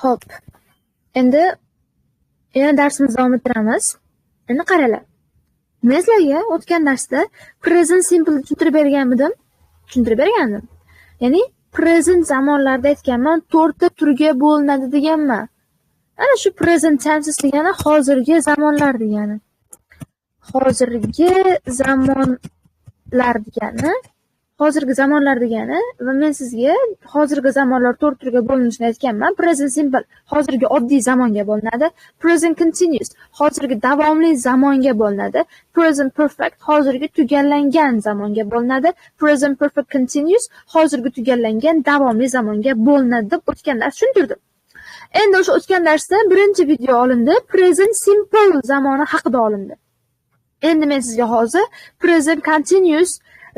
Xo'p. Endi yana darsimizni davom ettiramiz. Endi qaranglar. Men sizlarga o'tgan darsda present simple tushuntirib bergandim. Ya'ni present zamonlarda aytganman, 4 ta turga bo'linadi deganman. Ana shu present tense degani hozirgi zamonlar degani. Hozirgi zamonlar degani va men sizga hozirgi zamonlar 4 turga bo'linishini aytganman. Present simple hozirgi oddiy zamonga bo'linadi. Present continuous hozirgi davomli zamonga bo'linadi. Present perfect hozirgi tugallangan zamonga bo'linadi. Present perfect continuous hozirgi tugallangan davomli zamonga bo'linadi deb o'tgan dars tushuntirdim. Endi o'sha o'tgan darsda birinchi video olindi. Present simple zamoni haqida olindi. Endi men sizga hozir present continuous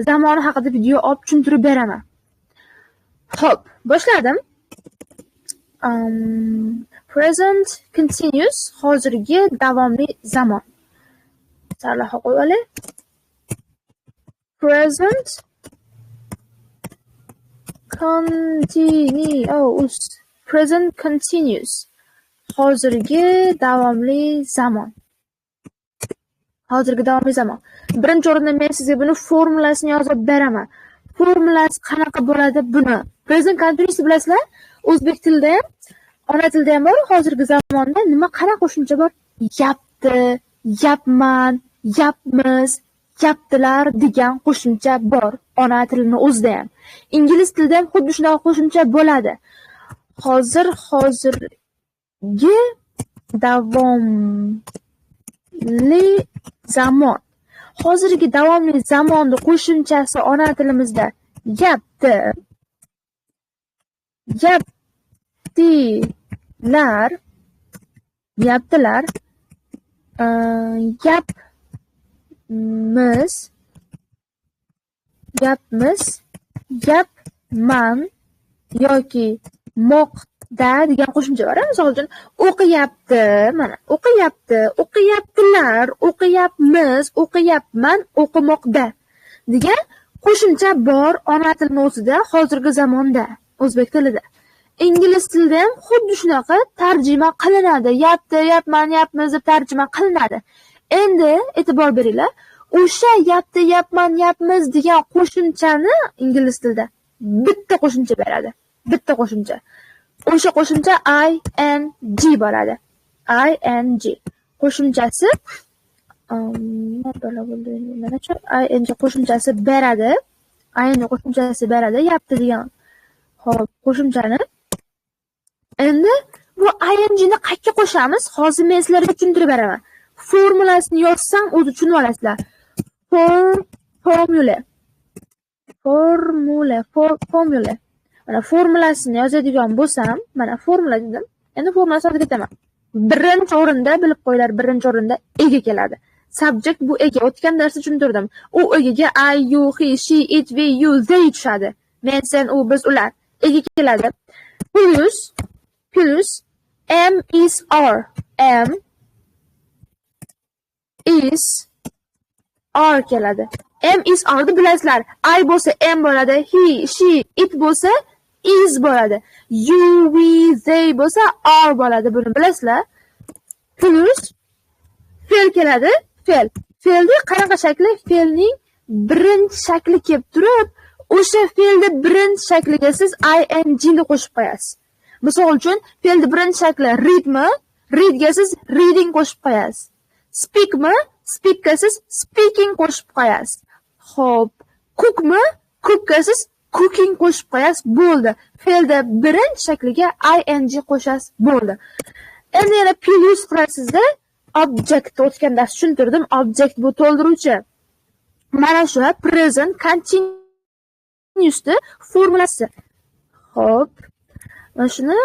zamoni haqida video olib tushuntirib beraman. Xo'p, boshladim. Present continuous hozirgi davomli zamon. Sarlavha qo'yib olay. Present continuous. Present continuous hozirgi davomli zamon. Hozirgi davomli zamon. Birinchi o'rinda men sizga buni formulasini yozib beraman. Formulasi qanaqa bo'ladi buni? Present continuous bilasizlar? O'zbek tilida ham, ona tilida ham bor. Hozirgi zamonda nima qanaqa qo'shimcha bor? Yapti, yapman, yapmiz, yaptilar degan qo'shimcha bor. Ona tilining o'zida ham. Ingliz tilida ham xuddi shunaqa qo'shimcha bo'ladi. Hozirgi davomli zamon. Hozirgi davomli zamonni qo'shimchasi ona tilimizda yapti, yaptilar, yapmiz, yapman yoki moqda degan qo'shimcha bor. Misol uchun o'qiyapti, mana o'qiyapti, o'qiyaptilar, o'qiyapmiz, o'qiyapman, o'qimoqda degan qo'shimcha bor ona tilining o'zida hozirgi zamonda, o'zbek tilida. Ingliz tilida ham xuddi shunaqa tarjima qilinadi. Yapti, yapman, yapmiz deb tarjima qilinadi. Endi e'tibor beringlar. O'sha yapti, yapman, yapmiz degan qo'shimchani ingliz tilida bitta qo'shimcha beradi. Bitta qo'shimcha. O'sha qo'shimcha ing bo'ladi. ing qo'shimchasi ing qo'shimchasi beradi. Ing qo'shimchasi beradi. Yapti degan hop qo'shimchani. Endi bu ing ni qayerga qo'shamiz? Hozir men sizlarga tushuntirib beraman. Formulasini yozsam o'zi tushunib olasizlar. Formula. Mana formulasini yozadigan bo'lsam, mana formula dedim. Endi formulasini olib ketaman. Birinchi o'rinda bilib qo'yinglar, birinchi o'rinda ega keladi. Subject bu ega. O'tgan darsda tushuntirdim. U egaga I, you, he, she, it, we, you, they tushadi. Men, sen, u, biz, ular ega keladi. Plus am is are. Am is are keladi. Am is are deb bilasizlar. I bo'lsa am bo'ladi, he, she, it bo'lsa is bo'ladi. You, we, they bo'lsa are bo'ladi. Buni bilasizlar. Plus fe'l keladi. Fe'lning qanaqa shakli? Fe'lning birinchi shakli kelib turib, o'sha fe'lning birinchi shakliga siz ing ni qo'shib qo'yasiz. Misol uchun, fe'lning birinchi shakli readmi? Readga siz reading qo'shib qo'yasiz. Speakmi? Speakga siz speaking qo'shib qo'yasiz. Xo'p, cookmi? Cookga siz cooking qo'shib qo'yasiz. Bo'ldi. Fe'lda birinchi shakliga ing qo'shasiz. Bo'ldi. Endi yana plus fransizda object o'tgan dars tushuntirdim. Object bu to'ldiruvchi. Mana shu present continuous'ni formulasi. Xo'p. Mana shuni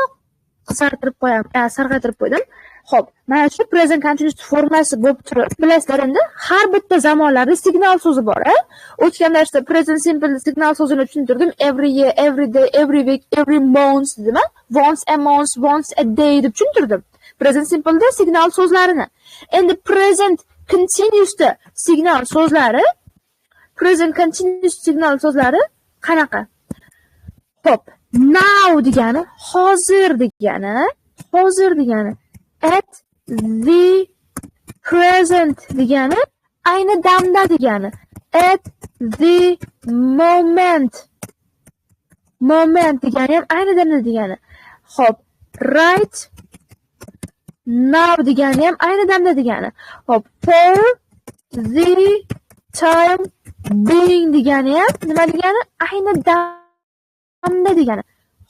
sarg'aytirib qo'ydim. Xo'p, mana shu present continuous formulasi bo'lib turib, bilasizlar endi har bitta zamonlarda signal so'zi bor, O'tgan darsda present simple signal so'zini tushuntirdim. Every year, every day, every week, every month dedim. Once a month, once a day deb tushuntirdim. Present simple da signal so'zlarini. Endi present continuous da signal so'zlari, present continuous signal so'zlari qanaqa? Xo'p, now degani hozir degani. hozir degani. At the present degani ayni damda degani. At the moment. Moment degani ham ayni damda degani. Xo'p, right now degani ham ayni damda degani. Xo'p, for the time being degani ham nima degani? Ayni damda degani.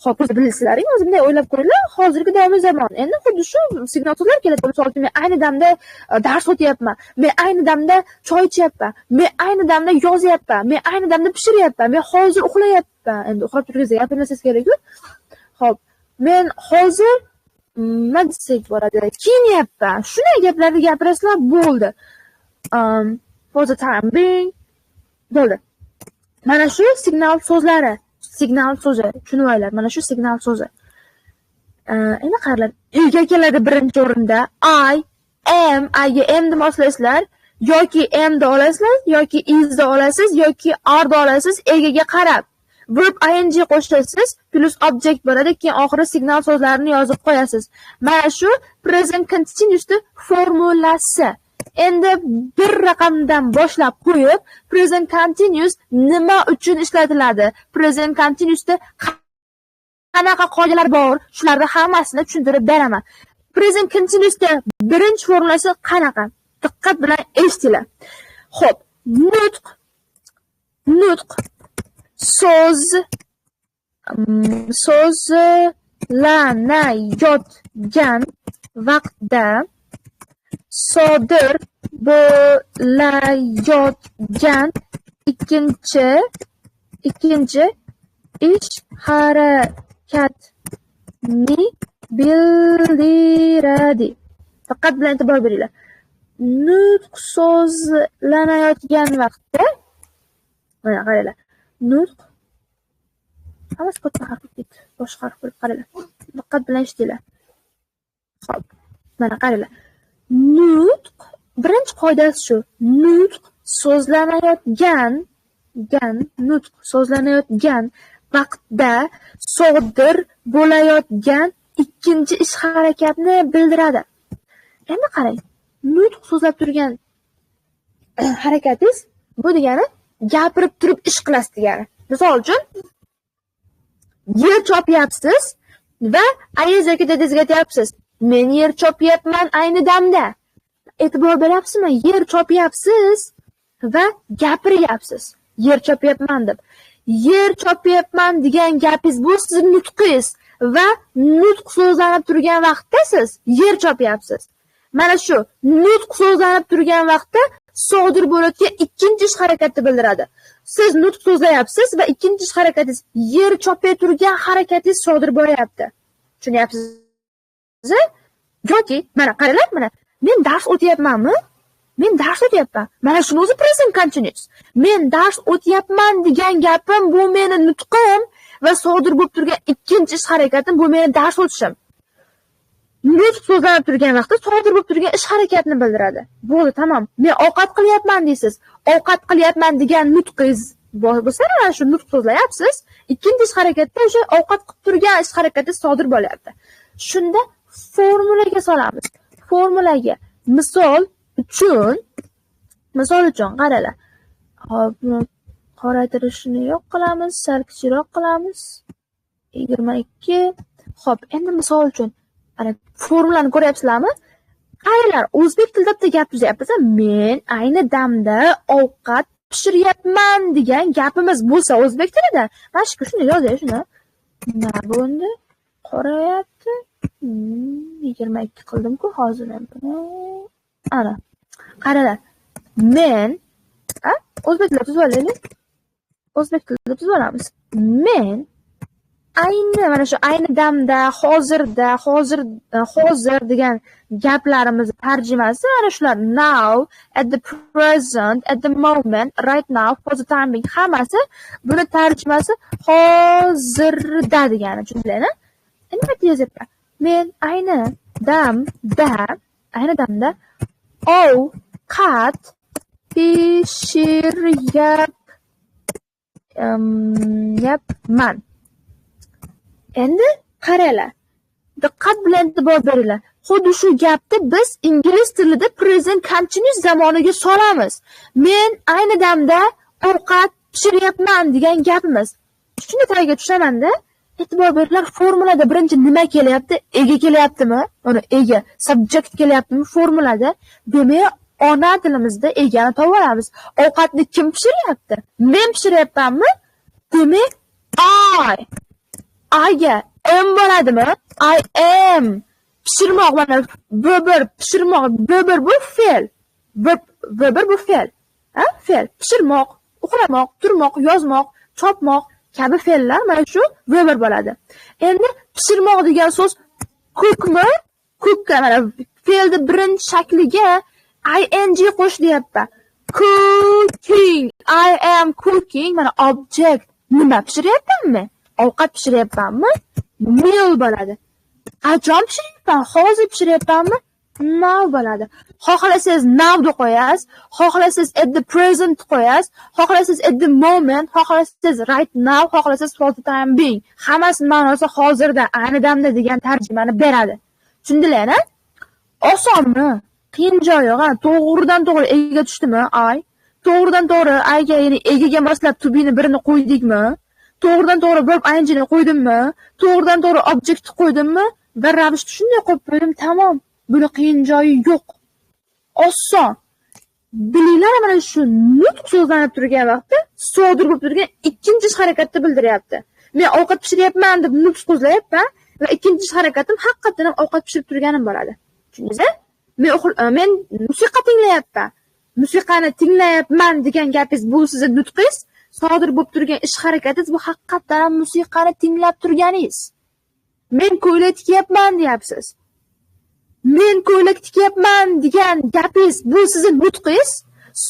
Xo'p, o'zi bilasizlar, o'zi bunday o'ylab ko'ringlar. Hozirgi davr zamon. Endi xuddi shu signal so'zlar keladi. Misol uchun, men ayni damda dars o'tyapman. Men ayni damda choy ichyapman. Men ayni damda yozyapman. Men ayni damda pishiryapman. Men hozir uxlayapman. Endi uxlab turganingizda gapirmasangiz kerak-ku. Xo'p, men hozir nima desak bo'ladi? Kiyinyapman. Shunday gaplarni gapirasizlar, bo'ldi. For the time being bo'ldi. Mana shu signal so'zlari. Signal so'zi, tushunib olinglar. Mana shu signal so'zi. Endi qaranglar, uyga keladi birinchi o'rinda. I am, I'ga am deb moslasizlar, yoki am da olasizlar, yoki is da olasiz, yoki are da olasiz, egaga qarab. Verb ing qo'shasiz, plus object bo'ladi, keyin oxiri signal so'zlarini yozib qo'yasiz. Mana shu present continuous'ni formulasi. Endi bir raqamdan boshlab qo'yib, present continuous nima uchun ishlatiladi? Present continuous'da qanaqa qoidalar bor? Shularni hammasini tushuntirib beraman. Present continuous'da birinchi formulasi qanaqa? Diqqat bilan eshitinglar. Xo'p, nutq so'zlanayotgan vaqtda sodir bo'layotgan ikkinchi ish harakatni bildiradi. Faqat bilan e'tibor beringlar. Nutq so'zlanayotgan vaqtda, mana qaranglar. Nutq hammasi katta harf ketdi. Boshqa harf bo'lib qaranglar. Diqqat bilan eshitinglar. Xo'p, mana qaranglar. Nutq birinchi qoidasi shu. Nutq so'zlanayotgan vaqtda sodir bo'layotgan ikkinchi ish harakatni bildiradi. Endi qarang. Nutq so'zlab turgan harakatingiz bu degani gapirib turib ish qilasiz degani. Misol uchun yer chopyapsiz va ayingiz yoki dadangizga aytyapsiz. Men yer chopyapman ayni damda. E'tibor beryapsizmi? Yer chopyapsiz va gapiryapsiz. Yer chopyapman deb. Yer chopyapman degan gapingiz bu sizning nutqingiz va nutq so'zlanib turgan vaqtda siz yer chopyapsiz. Mana shu nutq so'zlanib turgan vaqtda sodir bo'layotgan ikkinchi ish harakatni bildiradi. Siz nutq so'zlayapsiz va ikkinchi ish harakatingiz yer chopib turgan harakatingiz sodir bo'lyapti. Tushunyapsizmi? Yoki mana qaranglar, mana men dars o'tyapmanmi? Men dars o'tyapman. Mana shuni o'zi present continuous. Men dars o'tyapman degan gapim bu meni nutqim va sodir bo'lib turgan ikkinchi ish harakatim bu meni dars o'tishim. Nutq so'zlanib turgan vaqtda sodir bo'lib turgan ish harakatini bildiradi. Bo'ldi, tamom. Men ovqat qilyapman deysiz. Ovqat qilyapman degan nutqingiz bo'lsa, mana shu nutq so'zlayapsiz. Ikkinchi ish harakatda o'sha ovqat qilib turgan ish harakati sodir bo'lyapti. Shunda formulaga solamiz. Formulaga misol uchun qaranglar. Hop, qoraytirishni yo'q qilamiz, sal kichikroq qilamiz. 22. Xo'p, endi misol uchun ana formulani ko'ryapsizlarmi? Qaranglar, o'zbek tilida bitta gap tuzyapmiz. Men ayni damda ovqat pishiryapman degan gapimiz bo'lsa o'zbek tilida, mana shu shuni yozay, shuni. Nima bo'ldi? Qorayapti. 22 qildim-ku hozir ham. Ana. Qaranglar. Men o'zbek tilida tuzib olaylik. O'zbek tilida tuzib olamiz. Men ayni mana shu ayni damda, hozirda, hozir degan gaplarimiz tarjimasi mana shular. Now, at the present, at the moment, right now, for the time being, hammasi buni tarjimasi hozirda degani, tushundinglarmi? Endi nima yozyapman? Men ayni damda ovqat pishiryapman. Endi qaranglar. Diqqat bilan e'tibor beringlar. Xuddi shu gapni biz ingliz tilida present continuous zamoniga solamiz. Men ayni damda ovqat pishiryapman degan gapimiz. Shuni tagiga tushaman-da. E'tibor beringlar, formulada birinchi nima kelyapti? Ega kelyaptimi? Uni ega, subject kelyaptimi formulada? Demak, ona tilimizda egani topib olamiz. Ovqatni kim pishiryapti? Men pishiryapmanmi? Demak, I'ga am bo'ladimi? I am. Pishirmoq mana bir pishirmoq, bir bu fe'l. Bir bu fe'l. Ha? Fe'l. Pishirmoq, uxlamoq, turmoq, yozmoq, chopmoq kabi fe'llar mana shu verb bo'ladi. Endi pishirmoq degan so'z cookmi? Cookka mana fe'lni birinchi shakliga ing qo'sh deyapti. Cooking. I am cooking. Mana object. Nima pishiryapmanmi? Ovqat pishiryapmanmi? Meal bo'ladi. Qachon pishiryapman? Hozir pishiryapmanmi? Now bo'ladi. Xohlasangiz now deb qo'yasiz, xohlasangiz at the present qo'yasiz, xohlasangiz at the moment, xohlasangiz right now, xohlasangiz for the time being. Hammasi ma'nosi hozirda, ayni damda degan tarjimani beradi. Tushundinglar-a? Osonmi? Qiyin joyi yo'q. To'g'ridan to'g'ri egaga tushdimi? To'g'ridan to'g'ri ayga, ya'ni egaga moslab to be ni birini qo'ydikmi? To'g'ridan to'g'ri verb ing ni qo'ydimmi? To'g'ridan to'g'ri object qo'ydimmi? Bir ravishda shunday qo'yib qo'ydim, tamom. Buni qiyin joyi yo'q. Oson. Bilinglar, mana shu nutq so'zlanib turgan vaqtda sodir bo'lib turgan ikkinchi ish harakatni bildiryapti. Men ovqat pishiryapman deb nutq so'zlayapman va ikkinchi ish harakatim haqiqatan ham ovqat pishirib turganim bo'ladi. Tushundingizmi? Men musiqa tinglayapman. Musiqani tinglayapman degan gapingiz bu sizning nutqingiz, sodir bo'lib turgan ish harakatingiz bu haqiqatan ham musiqani tinglab turganingiz. Men ko'ylak tikyapman deyapsiz. Men ko'ylak tikyapman degan gapingiz bu sizning nutqingiz,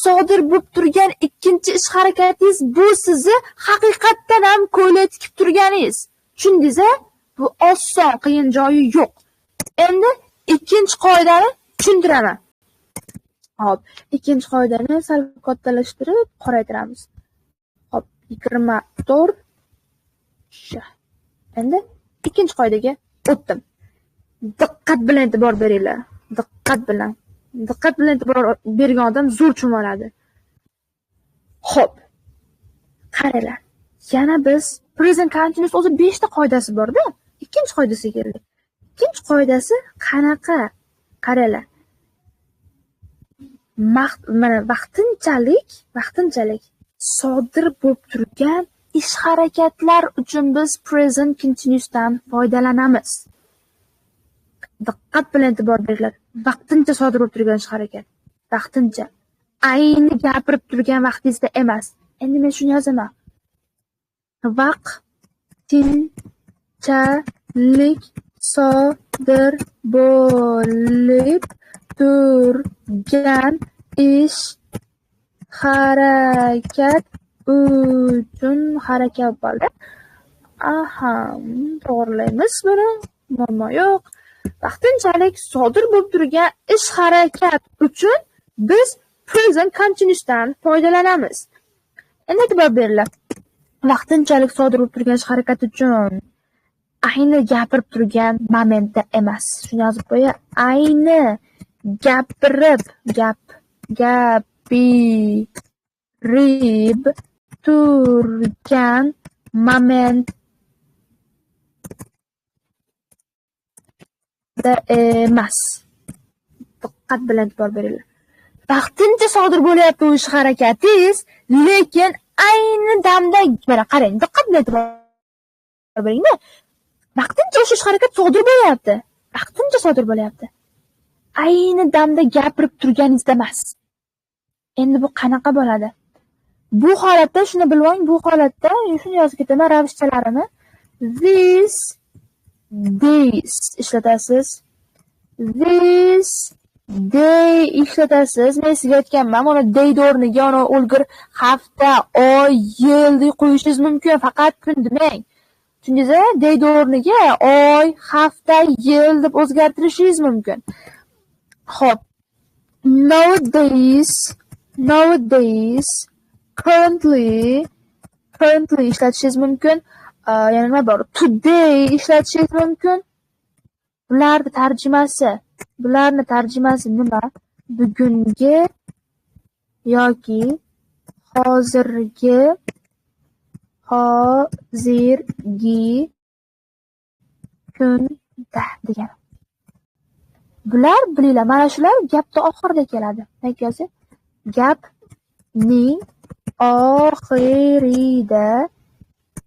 sodir bo'lib turgan ikkinchi ish harakatingiz bu sizni haqiqatan ham ko'ylak tikib turganingiz. Tushundingizmi? Bu oson, qiyin joyi yo'q. Endi ikkinchi qoidani tushuntiraman. Hop, ikkinchi qoidani sal kattalashtirib qoraytiramiz. Hop, 24. Endi ikkinchi qoidaga o'tdim. Diqqat bilan e'tibor beringlar. Diqqat bilan e'tibor bergan odam zo'r tushunadi. Xo'p. Qaranglar. Yana biz present continuous o'zi 5 ta qoidasi bor-da. Ikkinchi qoidasiga keldik. Ikkinchi qoidasi qanaqa? Qaranglar. Mana vaqtinchalik sodir bo'lib turgan ish harakatlar uchun biz present continuousdan foydalanamiz. Diqqat bilan e'tibor beringlar. Vaqtincha sodir bo'lib turgan ish harakat. Vaqtincha. Ayni gapirib turgan vaqtingizda emas. Endi men shuni yozaman. Vaqtinchalik sodir bo'lib turgan ish harakat uchun harakat bo'ldi. To'g'rilaymiz buni. Muammo yo'q. Vaqtinchalik sodir bo'lib turgan ish harakat uchun biz present continuousdan foydalanamiz. Endi e'tibor beringlar. Vaqtinchalik sodir bo'lib turgan ish harakat uchun ayni gapirib turgan momentda emas. Shuni yozib qo'ya. Ayni gapirib turgan moment emas. Diqqat bilan e'tibor beringlar. Vaqtincha sodir bo'layapti ish harakatingiz, lekin ayni damda mana qarang, diqqat bilan e'tibor beringlar. Vaqtincha o'sha ish harakat sodir bo'layapti. Vaqtincha sodir bo'layapti. Ayni damda gapirib turganingizda emas. Endi bu qanaqa bo'ladi? Bu holatda shuni bilib oling, bu holatda shuni yozib ketaman ravishchalarini. These days ishlatasiz. This day ishlatasiz. Men sizga aytganman, mana day o'rniga ona o'lgir hafta, oy, yil deb qo'yishingiz mumkin, faqat kun demang. Tushundingizmi? Day o'rniga oy, hafta, yil deb o'zgartirishingiz mumkin. Xo'p. Nowadays currently ishlatishingiz mumkin. Yana nima bor? Today ishlatishingiz mumkin. Bularni tarjimasi nima? Bugungi yoki hozirgi kunda degan. Bular bilinglar, mana shular gapda oxirida keladi. Aytgasi, gapning oxirida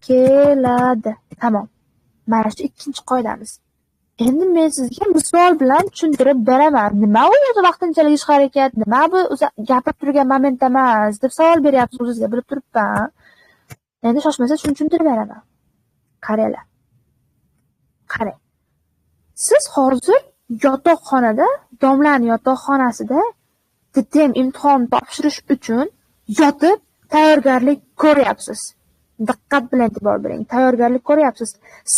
keladi. Tamam. Mana shu ikkinchi qoidamiz. Endi men sizga misol bilan tushuntirib beraman. Nima u o'zi vaqtinchalik ish harakat, nima bu gapirib turgan moment emas deb savol beryapsiz o'zingizga, bilib turibman. Endi shoshmasa shuni tushuntirib beraman. Qaranglar. Qarang. Siz hozir yotoqxonada, domlaning yotoqxonasida TTM imtihon topshirish uchun yotib tayyorgarlik ko'ryapsiz. Diqqat bilan e'tibor bering. Tayyorgarlik ko'ryapsiz.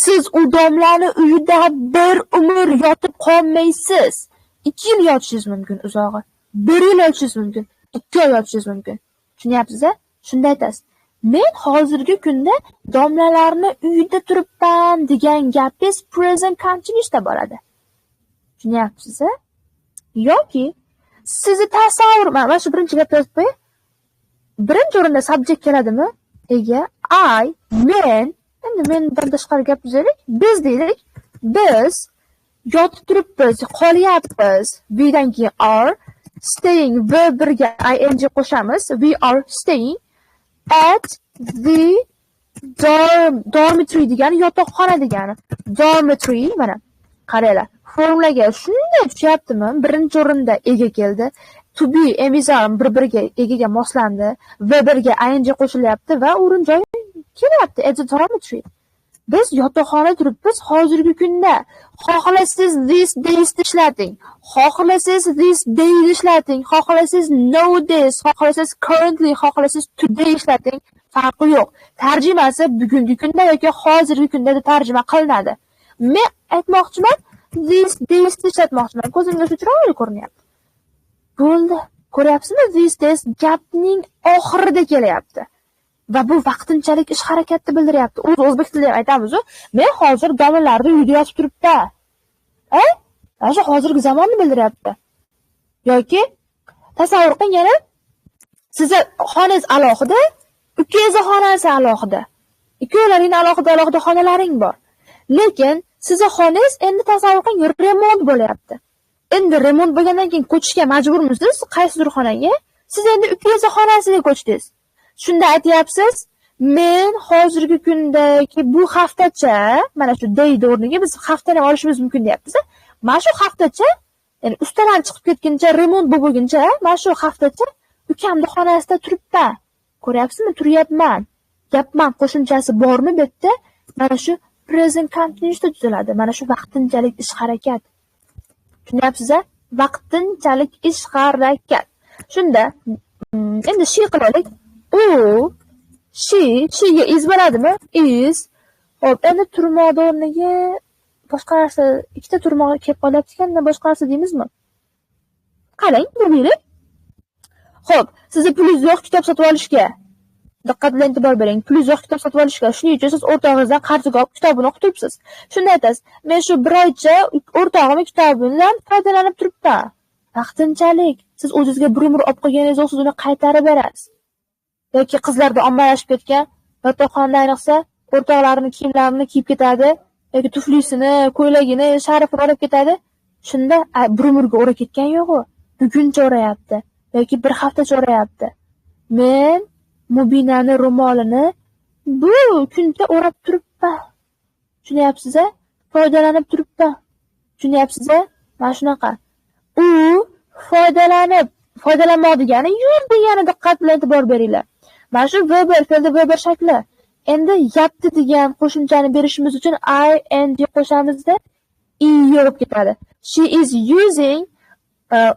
Siz u domlaning uyida bir umr yotib qolmaysiz. 2 yil yotishingiz mumkin uzog'i. 1 yil yotishingiz mumkin. 2 oy yotishingiz mumkin. Tushunyapsiz-a? Shunda aytasiz. Men hozirgi kunda domlalarni uyida turibman degan gapingiz present continuous'da bo'ladi. Tushunyapsiz-a? Yoki sizni tasavvur, mana shu birinchi gapni yozib qo'ying. Birinchi o'rinda subject keladimi? Ega, I, men, endi mendan tashqari gap tuzaylik, biz deylik. Biz yotib turibmiz, qolyapmiz. We'dan keyin are, staying, birga ing qo'shamiz. We are staying at the dormitory degani yotoqxona degani. Dormitory, mana qaranglar. Formulaga shunday tushyaptimi? Birinchi o'rinda ega keldi. To be, emizam bir-biriga egaga moslandi. V1ga ing qo'shilyapti va o'rin joy kelyapti. At the dormitory. Biz yotoqxonada turibmiz hozirgi kunda. Xohlasangiz this days ishlating. Xohlasangiz this days ishlating. Xohlasangiz nowadays, xohlasangiz currently, xohlasangiz today ishlating. Farqi yo'q. Tarjimasi bugungi kunda yoki hozirgi kunda deb tarjima qilinadi. Men aytmoqchiman, this days ishlatmoqchiman. Ko'zimga shu chiroyli ko'rinyapti. Bo'ldi. Ko'ryapsizmi? This days gapning oxirida kelyapti. Va bu vaqtinchalik ish harakatni bildiryapti. O'zbek tilida aytamiz-ku, men hozir domlalarda uyda yotib turibman. Mana shu hozirgi zamonni bildiryapti. Yoki tasavvur qiling, yana sizni xonangiz alohida, ukangiz xonasi alohida. Ikkovlaringning alohida xonalaring bor. Lekin sizni xonangiz endi tasavvur qiling, remont bo'lyapti. Endi remont bo'lgandan keyin ko'chishga majburmisiz qaysidir xonaga? Siz endi ukangiz xonasiga ko'chdingiz. Shunda aytyapsiz, men hozirgi kundagi bu haftacha, mana shu day o'rniga biz haftani olishimiz mumkin deyapmiz. Mana shu haftacha, ya'ni ustalar chiqib ketguncha, remont bo'lguncha, mana shu haftacha ukamning xonasida turibman. Ko'ryapsizmi? Turyapman. Gapman qo'shimchasi bormi bu yerda? Mana shu present continuous'da tuziladi. Mana shu vaqtinchalik ish harakat. Tushunyapsiz-a? Vaqtinchalik ish harakat. Shunda endi she qilaylik. She'ga is bo'ladimi? Is. Xo'p, endi turmoq o'rniga boshqa narsa, ikkita turmoq kelib qolyapti ekanda, boshqa narsa deymizmi? Qarang, ko'ringlar. Xo'p, sizga pulingiz yo'q kitob sotib olishga. Diqqat bilan e'tibor bering. Pulingiz yo'q kitob sotib olishga. Shuning uchun siz o'rtog'ingizdan qarziga olib kitobini o'qib turibsiz. Shunda aytasiz, men shu bir oycha o'rtog'imning kitobidan foydalanib turibman. Vaqtinchalik. Siz o'zingizga bir umr olib qo'yganingiz yo'q, siz uni qaytarib berasiz. Yoki qizlarda ommalashib ketgan, yotoqxonada ayniqsa o'rtoqlarining kiyimlarini kiyib ketadi, yoki tuflisini, ko'ylagini, sharfini olib ketadi. Shunda bir umrga o'ra ketgan yo'q-ku. Buguncha o'rayapti yoki bir haftacha o'rayapti. Men Mubinani ro'molini bu kunda o'rab turibman. Tushunyapsiz-a? Foydalanib turibman. Tushunyapsiz-a? Mana shunaqa. U foydalanmoq degani yur degani, diqqat bilan e'tibor beringlar. Mana shu verb fe'lda verb shakli. Endi yapti degan qo'shimchani berishimiz uchun ing qo'shamizda yorib ketadi. She is using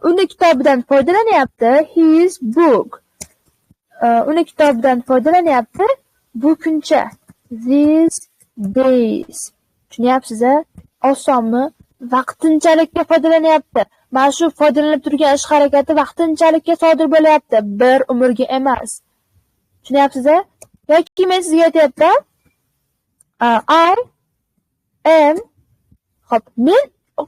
uni kitobidan foydalanyapti. His book. Uni kitobidan foydalanyapti bu kuncha. These days. Tushunyapsiz-a? Osonmi? Vaqtinchalikka foydalanyapti. Mana shu foydalanib turgan ish harakati vaqtinchalikka sodir bo'lyapti, bir umrga emas. Tushunyapsiz-a? Yoki men sizga aytayapman, I am, xo'p, men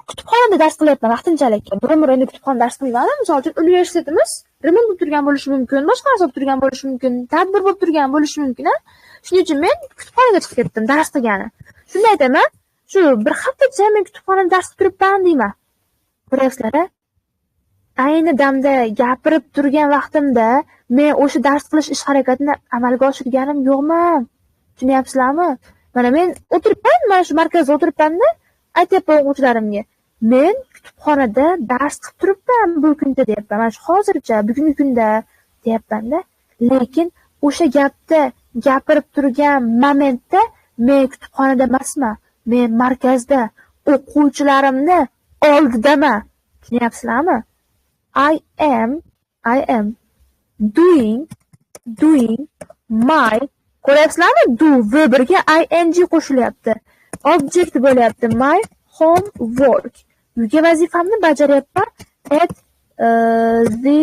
kutubxonada dars qilyapman vaqtinchalik. Bir endi kutubxonada dars qilmayman. Misol uchun universitetimiz remont bo'lib turgan bo'lishi mumkin, boshqa narsa bo'lib turgan bo'lishi mumkin, tadbir bo'lib turgan bo'lishi mumkin. Shuning uchun men kutubxonaga chiqib ketdim dars qilgani. Shunda aytaman, shu bir haftacha men kutubxonada dars qilib turibman deyman. Ko'ryapsizlar? Ayni damda gapirib turgan vaqtimda men o'sha dars qilish ish harakatini amalga oshirganim yo'qman. Tushunyapsizlarmi? Mana men o'tiribman, mana shu markazda o'tiribman-da, aytyapman o'quvchilarimga. Men kutubxonada dars qilib turibman bu kunda deyapman. Mana shu hozircha bugungi kunda deyapman-da. Lekin o'sha gapda gapirib turgan momentda men kutubxonada emasman. Men markazda o'quvchilarimni oldidaman. Tushunyapsizlarmi? I am doing my, ko'ryapsizlarmi? Do verbiga ing qo'shilyapti. Object bo'lyapti. My homework. Uyga vazifamni bajaryapman at the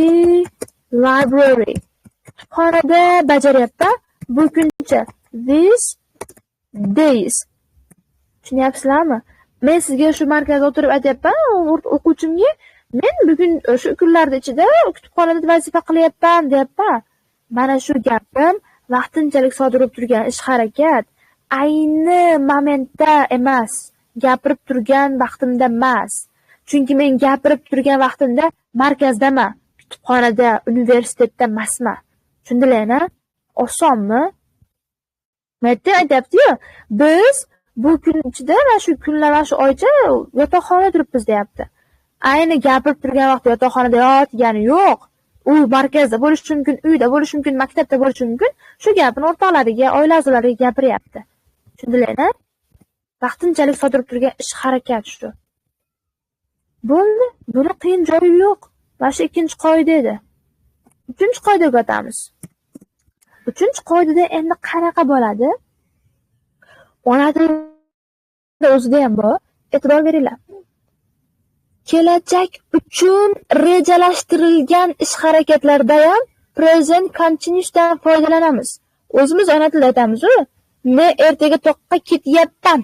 library. Kutubxonada bajaryapman bu kuncha. These days. Tushunyapsizlarmi? Men sizga shu markazda o'tirib aytyapman o'quvchimga, men bugun shu kunlarda ichida kutubxonada vazifa qilyapman deyapman. Mana shu gapim vaqtinchalik sodir bo'lib turgan ish harakat ayni momentda emas, gapirib turgan vaqtimda emas. Chunki men gapirib turgan vaqtimda markazdaman, kutubxonada, universitetda emasman. Tushundilarmi? Osonmi? Menda aytibdi-yu, biz bu kun ichida va shu kunlar va shu oycha yotoqxonada turibmiz deyapti. Ayni gapirib turgan vaqtda yotoqxonada yotgani yo'q. U markazda bo'lishi mumkin, uyda bo'lishi mumkin, maktabda bo'lishi mumkin. Shu gapini o'rtoqlariga, oila a'zolariga gapiryapti. Tushundilarmi? Vaqtinchalik sodir bo'lib turgan ish harakat shu. Bo'ldi. Buni qiyin joyi yo'q. Mana shu ikkinchi qoida edi. Uchinchi qoidaga o'tamiz. Uchinchi qoidada endi qanaqa bo'ladi? Ona tilida o'zida ham bor. E'tibor beringlar. Kelajak uchun rejalashtirilgan ish harakatlarda ham present continuous dan foydalanamiz. O'zimiz ona tilida aytamiz-ku, men ertaga toqqa ketyapman.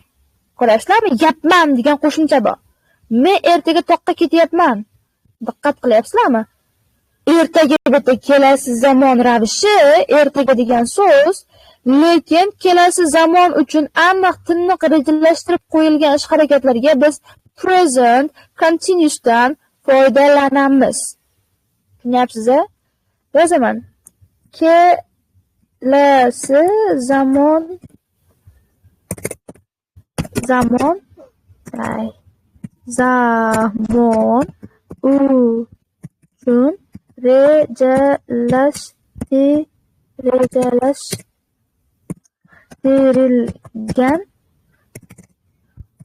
Ko'rasizlarmi? Yapman degan qo'shimcha bor. Men ertaga toqqa ketyapman. Diqqat qilyapsizlarmi? Ertaga bitta kelasi zamon ravishi, ertaga degan so'z, lekin kelasi zamon uchun aniq tiniq rejalashtirib qo'yilgan ish harakatlarga biz present continuous dan foydalanamiz. Tushunyapsiz-a? Yozaman. Kelasi zamon uchun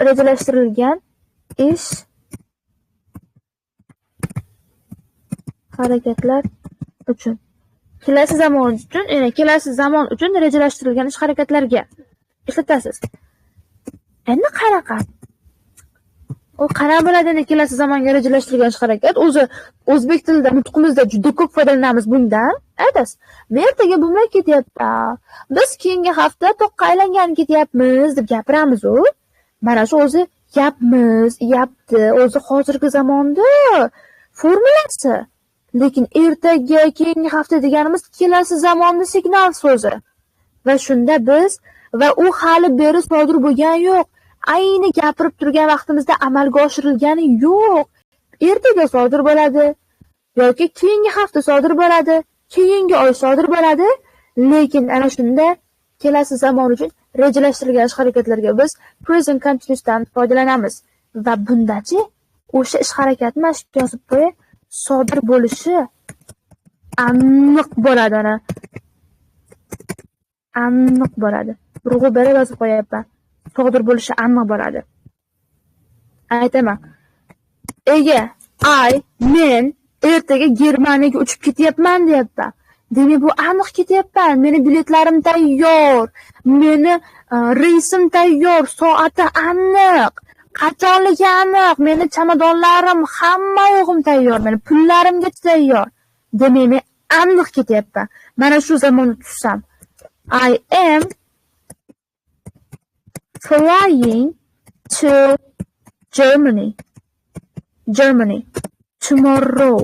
rejalashtirilgan ish harakatlar uchun. Kelasi zamon uchun rejalashtirilgan ish harakatlarga ishlatasiz. Endi qanaqa? U qanaqa bo'ladi endi kelasi zamonga rejalashtirilgan ish harakat? O'zi o'zbek tilida nutqimizda juda ko'p foydalanamiz bundan. Aytasiz. Men ertaga bunday ketyapman. Biz keyingi hafta to'qqa aylangan ketyapmiz deb gapiramiz-ku. Mana shu o'zi yapmiz, yapti, o'zi hozirgi zamonda formulasi. Lekin ertaga, keyingi hafta deganimiz kelasi zamonda signal so'zi. Va shunda biz va u hali beri sodir bo'lgan yo'q. Ayni gapirib turgan vaqtimizda amalga oshirilgani yo'q. Ertaga sodir bo'ladi yoki keyingi hafta sodir bo'ladi, keyingi oy sodir bo'ladi, lekin ana shunda kelasi zamon uchun rejalashtirilgan ish harakatlarga biz present continuous dan foydalanamiz. Va bundachi o'sha ish harakatni mana shu yozib qo'yib, sodir bo'lishi aniq bo'ladi ana. Aniq bo'ladi. Urg'u berib yozib qo'yapman. Sodir bo'lishi aniq bo'ladi. Aytaman. Men ertaga Germaniyaga uchib ketyapman deyapman. Demak, bu aniq ketyapman. Meni biletlarim tayyor. Meni reysim tayyor. Soati aniq. Qachonligi aniq. Meni chamadonlarim, hamma yo'g'im tayyor. Meni pullarimga tayyor. Demak, men aniq ketyapman. Mana shu zamonda tushsam. I am flying to Germany. Germany. Tomorrow.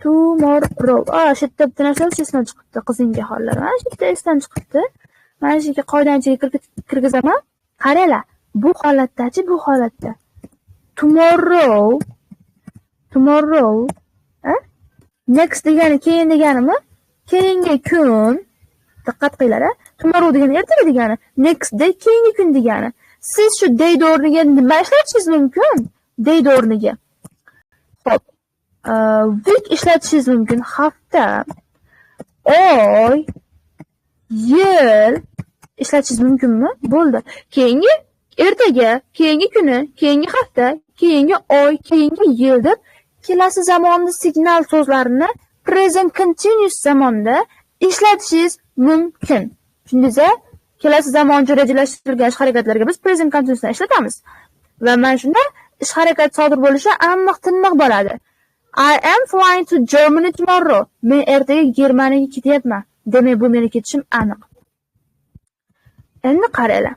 Shu yerda bitta narsa esdan chiqibdi, qizingga hollar. Mana shu yerda esdan chiqibdi. Mana shu qoidaning ichiga kirgizaman. Qaranglar, bu holatdachi, bu holatda. Tomorrow, next degani keyin deganimi? Keyingi kun. Diqqat qilinglar. Tomorrow degani ertaga degani, next day keyingi kun degani. Siz shu day o'rniga nima ishlatishingiz mumkin? Day o'rniga. Xo'p. Week ishlatishingiz mumkin. Hafta, oy, yil ishlatishingiz mumkinmi? Bo'ldi. Keyingi ertaga, keyingi kuni, keyingi hafta, keyingi oy, keyingi yil deb kelasi zamonni signal so'zlarini present continuous zamonda ishlatishingiz mumkin. Shunda kelasi zamoncha rejalashtirilgan ish harakatlarga biz present continuousni ishlatamiz. Va mana shunda ish harakat sodir bo'lishi aniq-tiniq bo'ladi. I am flying to Germany tomorrow. Men ertaga Germaniyaga ketyapman. Demak, bu meni ketishim aniq. Endi qaranglar.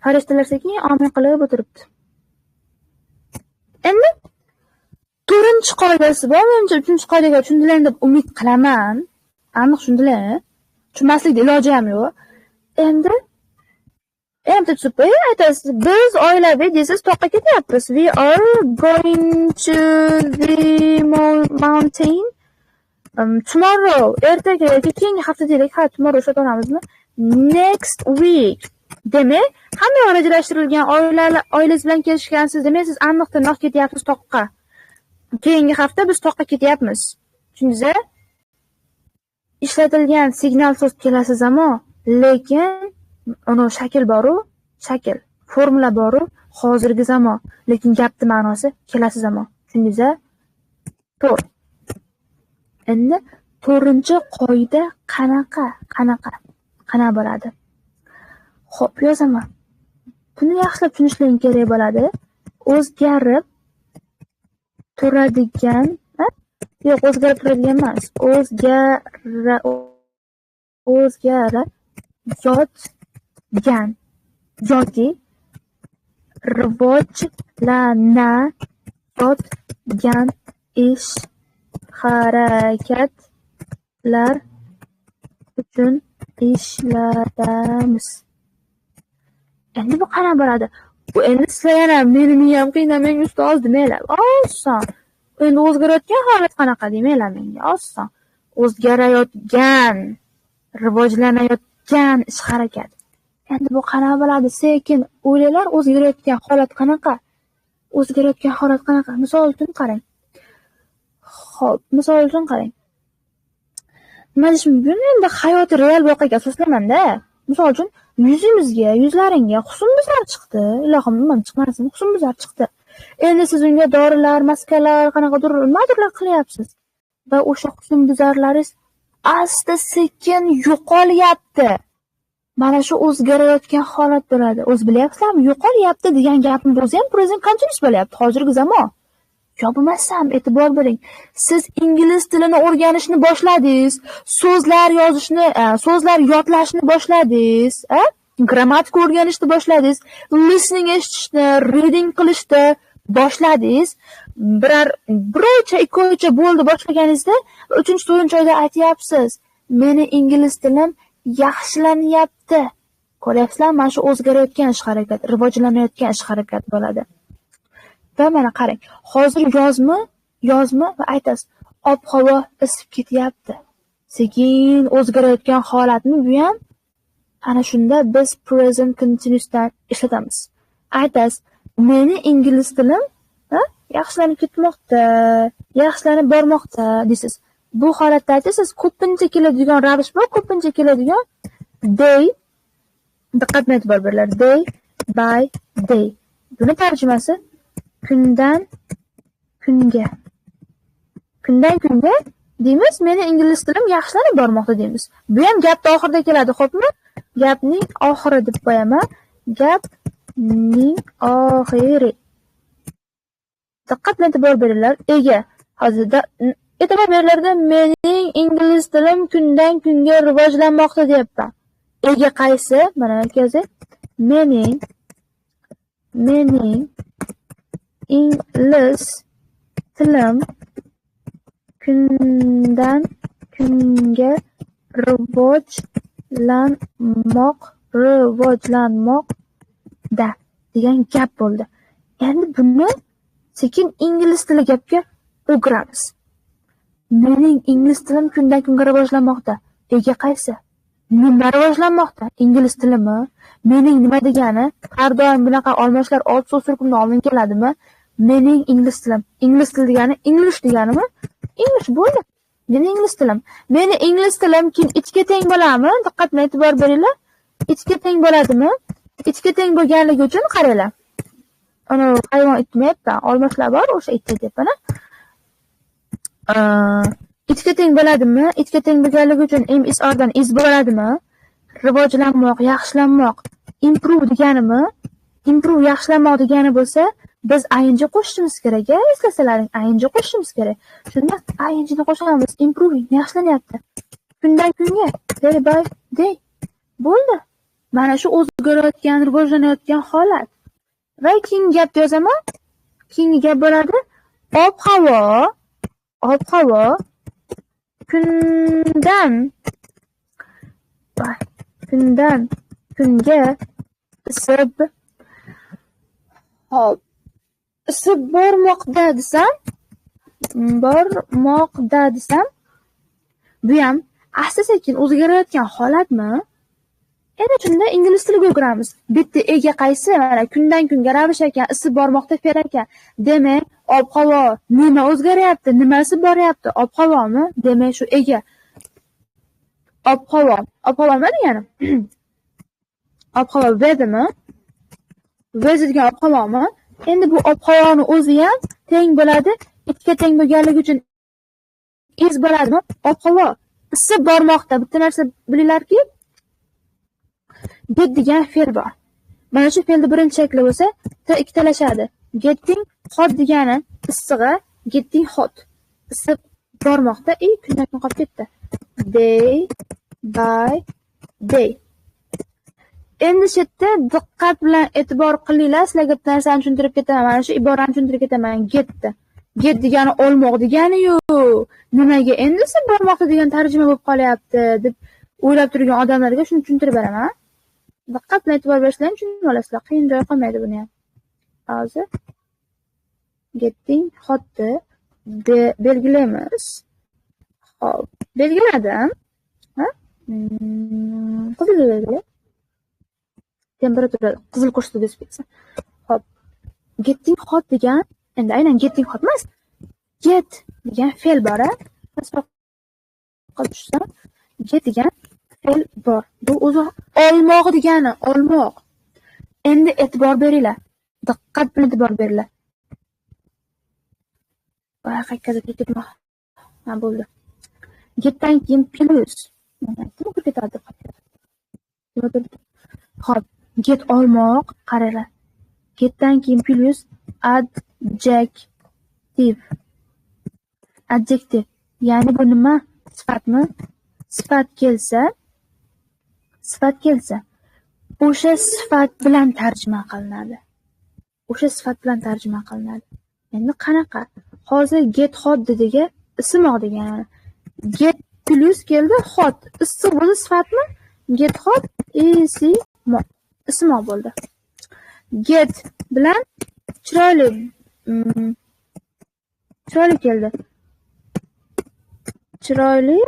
Farishtalar sekin omin qilib o'tiribdi. Endi 4-chi qoidasi bor. Menimcha 3-chi qoidaga tushundilar deb umid qilaman. Aniq tushundilar. Tushunmaslikda iloji ham yo'q. Endi tushunib aytasiz, biz oilaviy deysiz, toqqa ketyapmiz. We are going to the mountain tomorrow. Ertaga yoki keyingi hafta deylik. Ha, tomorrow ishlatamizmi? Next week. Demak, hamma rejalashtirilgan oilangiz bilan kelishgansiz, demak siz aniq-tiniq ketyapsiz toqqa. Keyingi hafta biz toqqa ketyapmiz. Tushundingizmi? Ishlatilgan signal so'z kelasi zamon, lekin uni shakl boru, formula boru, hozirgi zamon, lekin gapning ma'nosi kelasi zamon. Tushundingizmi? To'g'ri. Endi 4-chi qoida qanaqa bo'ladi? Xo'p, yozaman. Buni yaxshilab tushunishing kerak bo'ladi. O'zgarib turadigan, yo'q, o'zgarib turadigan emas. O'zgarayotgan yoki rivojlanayotgan ish harakatlar uchun ishlatamiz. Endi bu qanaqa bo'ladi? Bu endi sizlar yana meni miyam qiynamang ustoz demanglar. Oson. Endi o'zgarayotgan holat qanaqa demanglar menga. Oson. O'zgarayotgan, rivojlanayotgan ish harakat. Endi bu qanaqa bo'ladi? Sekin o'ylanglar, o'zgarayotgan holat qanaqa? Misol uchun qarang. Xo'p, misol uchun qarang. Nima deyish mumkin? Endi hayot real voqeaga asoslanmanda. Misol uchun yuzlaringga husnbuzar chiqdi. Ilohim, nima chiqmasin, husnbuzar chiqdi. Endi siz unga dorilar, maskalar, qanaqadir nimadirlar qilyapsiz. Va o'sha husnbuzarlaringiz asta-sekin yo'qolyapti. Mana shu o'zgarayotgan holat bo'ladi. O'z bilyapsizlarmi? Yo'qolyapti degan gapim o'zi ham present continuous bo'lyapti, hozirgi zamon. Yo bo'lmasam, e'tibor bering. Siz ingliz tilini o'rganishni boshladingiz, so'zlar yodlashni boshladingiz, grammatika o'rganishni boshladingiz, listening eshitishni, reading qilishni boshladingiz. Birocha, ikkoycha bo'ldi boshlaganingizda, 3-4 oyda aytyapsiz, meni ingliz tilim yaxshilanyapti. Ko'ryapsizlar, mana shu o'zgarayotgan ish harakat, rivojlanayotgan ish harakat bo'ladi. Va mana qarang, hozir yozmi va aytasiz, ob-havo isib ketyapti. Sekin o'zgarayotgan holatni bu ham ana shunda biz present continuousdan ishlatamiz. Aytasiz, meni ingliz tilim yaxshilanib ketmoqda, yaxshilanib bormoqda deysiz. Bu holatda aytasiz, ko'pincha keladigan ravish bor, ko'pincha keladigan day, diqqat bilan e'tibor beringlar, day by day. Buni tarjimasi kundan kunga deymiz. Meni ingliz tilim yaxshilanib bormoqda deymiz. Bu ham gapning oxirida keladi, xo'pmi? Gapning oxiri deb qo'yaman. Gapning oxiri. Diqqat bilan e'tibor beringlar. Hozirda e'tibor beringlar, mening ingliz tilim kundan kunga rivojlanmoqda deyapman. Qaysi? Mana markazi. Mening ingliz tilim kundan kunga rivojlanmoqda degan gap bo'ldi. Endi buni sekin ingliz tili gapga o'giramiz. Mening ingliz tilim kundan kunga rivojlanmoqda. Ega qaysi? Nima rivojlanmoqda? Ingliz tilimi? Mening nima degani? Har doim bunaqa olmashlar old so'z turkumdan oldin keladimi? Mening ingliz tilim. Ingliz tili degani English deganimi? English bo'ldi. Mening ingliz tilim. Meni ingliz tilim itga teng bo'ladimi? Diqqat bilan e'tibor beringlar. Itga teng bo'ladimi? Itga teng bo'lganligi uchun qaranglar. Ana hayvon itmayapti. Olmashlar bor, o'sha itga deb ana. Itga teng bo'ladimi? Itga teng bo'lganligi uchun am is ordan is bo'ladimi? Rivojlanmoq, yaxshilanmoq, improve deganimi? Improve yaxshilanmoq degani bo'lsa, biz ing qo'shishimiz kerak. Eslasalaring, ing qo'shishimiz kerak. Shunda ing ni qo'shamiz. Improving, yaxshilanyapti. Kundan kunga, day by day. Bo'ldi. Mana shu o'zgarayotgan, rivojlanayotgan holat. Va keyingi gapni yozaman. Keyingi gap bo'ladi. Ob-havo kundan kunga isib bormoqda desam, bu ham asta-sekin o'zgarayotgan holatmi? Endi shunda ingliz tiliga o'giramiz. Bitta ega qaysi? Mana kundan kunga ravish ekan, isib bormoqda fer ekan. Demak, ob-havo nima o'zgaryapti? Nimasi boryapti? Ob-havomi? Demak, shu ega. Ob-havo nima degani? Ob-havo weathermi? Weather degan ob-havomi? Endi bu ob-havoni o'zi ham teng bo'ladi. Itga teng bo'lganligi uchun is bo'ladimi? Ob-havo isib bormoqda. Bitta narsa bilinglarki, get degan fe'l bor. Mana shu fe'lni birinchi shakli bo'lsa, ikkitalashadi. Getting hot degani issig'i, getting hot. Isib bormoqda, kundan kun qolib ketdi. Day by day. Endi shu yerda diqqat bilan e'tibor qilinglar. Sizlarga bitta narsani tushuntirib ketaman. Mana shu iborani tushuntirib ketaman. Getdi. Get degani olmoq degani-yu. Nimaga endi isib bormoqda degan tarjima bo'lib qolyapti deb o'ylab turgan odamlarga shuni tushuntirib beraman. Diqqat bilan e'tibor bersalaring tushunib olasizlar. Qiyin joy qolmaydi buni ham. Hozir getting hotni belgilaymiz. Hop, belgiladim. Ha? Qizil belgilaydi. Temperatura qizil qo'shdi desam. Hop. Getting hot degan, endi aynan getting hot emas. Get degan fe'l bor, a? Qolishsa, get degan fe'l bor. Bu o'zi olmoq degani, olmoq. Endi e'tibor beringlar. Diqqat bilan e'tibor beringlar. Va haqiqatda ketma. Ha, bo'ldi. Getdan keyin plus. Hop, get olmoq, qaranglar. Getdan keyin plus adjective. Adjective. Ya'ni bu nima? Sifatmi? Sifat kelsa, o'sha sifat bilan tarjima qilinadi. Endi qanaqa? Hozir get hot dediga ismoq degani. Get plus keldi, hot. Issiq bo'ldi sifatmi? Get hot ismoq bo'ldi. Get bilan chiroyli keldi. Chiroyli